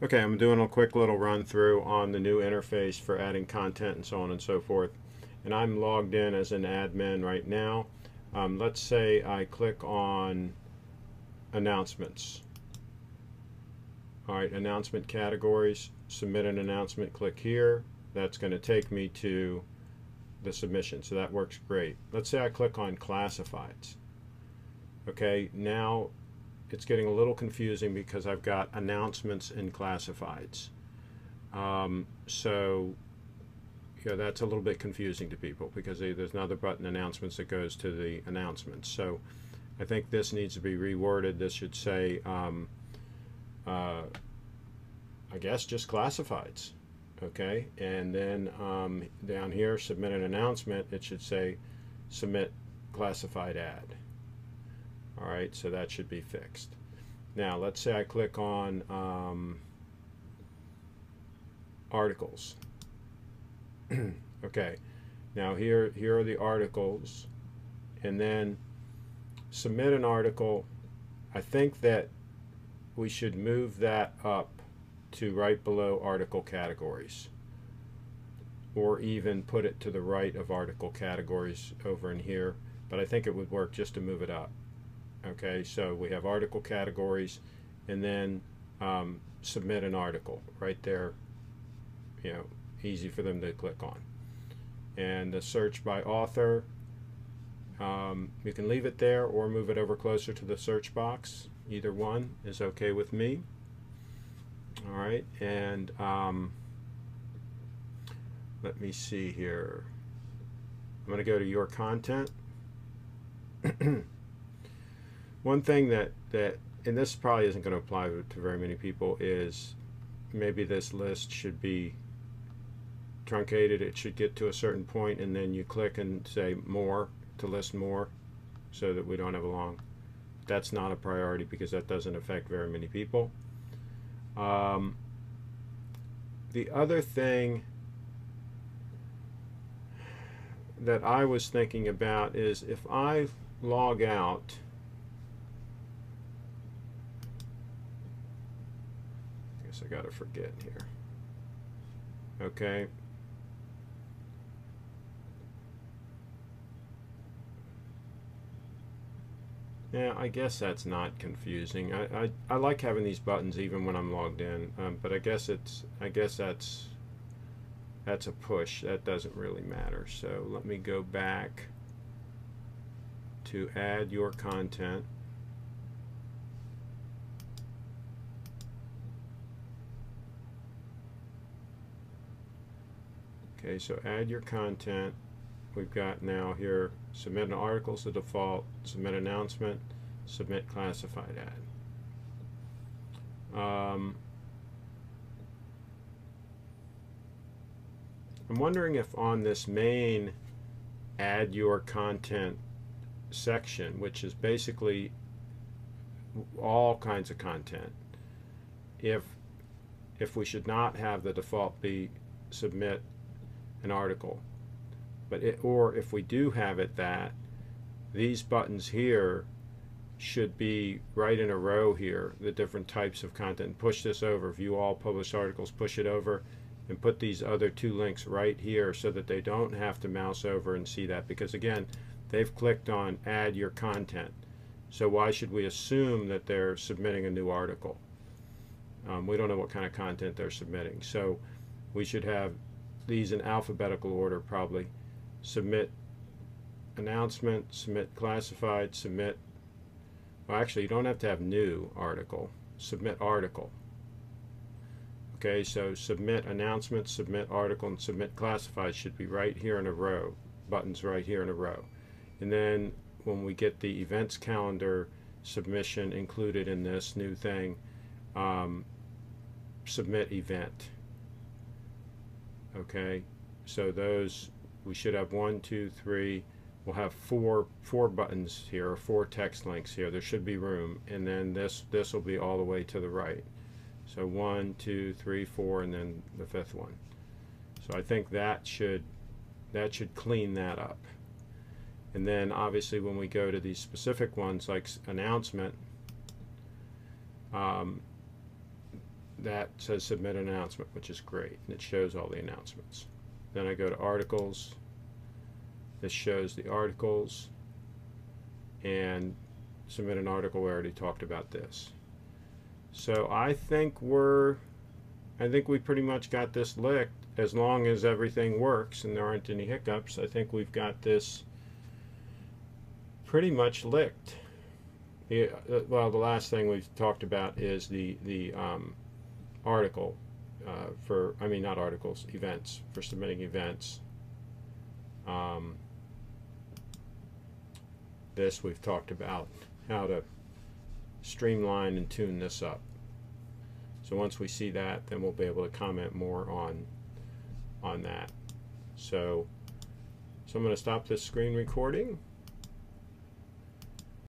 Okay, I'm doing a quick little run through on the new interface for adding content and so on and so forth. And I'm logged in as an admin right now. Let's say I click on announcements. Alright, announcement categories, submit an announcement, click here. That's going to take me to the submission, so that works great. Let's say I click on classifieds. Okay, now it's getting a little confusing because I've got announcements and classifieds. So that's a little bit confusing to people because there's another button, announcements, that goes to the announcements. So I think this needs to be reworded. This should say, I guess, just classifieds. Okay, and then down here, submit an announcement, it should say submit classified ad. Alright, so that should be fixed. Now let's say I click on articles. Okay, now here are the articles, and then submit an article. I think that we should move that up to right below article categories, or even put it to the right of article categories over in here, but I think it would work just to move it up. Okay, so we have article categories, and then submit an article right there, easy for them to click on. And the search by author, you can leave it there or move it over closer to the search box. Either one is okay with me. Alright, and let me see here. I'm going to go to your content. One thing that and this probably isn't going to apply to very many people, is maybe this list should be truncated. It should get to a certain point and then you click and say more to list more, so that we don't have a long. That's not a priority because that doesn't affect very many people. The other thing that I was thinking about is if I log out, I guess I gotta forget here. Okay. Yeah, I guess that's not confusing. I like having these buttons even when I'm logged in, but I guess that's a push. That doesn't really matter. So let me go back to add your content. Okay, so add your content. We've got now here submit an article is the default, submit announcement, submit classified ad. I'm wondering if on this main add your content section, which is basically all kinds of content, if we should not have the default be submit an article, but or if we do have it, that these buttons here should be right in a row here, the different types of content. Push this over, view all published articles, push it over, and put these other two links right here so that they don't have to mouse over and see that, because again, they've clicked on add your content. So why should we assume that they're submitting a new article? We don't know what kind of content they're submitting. So we should have these in alphabetical order probably. Submit announcement, submit classified, submit, well actually you don't have to have new article, submit article. Okay, so submit announcement, submit article, and submit classified should be right here in a row, buttons right here in a row. And then when we get the events calendar submission included in this new thing, submit event. Okay, so those, we should have 1, 2, 3. We'll have four buttons here, or 4 text links here. There should be room, and then this will be all the way to the right. So 1, 2, 3, 4, and then the 5th one. So I think that should clean that up. And then obviously when we go to these that says submit an announcement, which is great, and it shows all the announcements. Then I go to articles. This shows the articles, and submit an article. We already talked about this. So I think we pretty much got this licked. As long as everything works and there aren't any hiccups, I think we've got this pretty much licked. Well, the last thing we've talked about is the article not articles, events, for submitting events. This we've talked about how to streamline and tune this up. So once we see that, then we'll be able to comment more on that. So I'm going to stop this screen recording,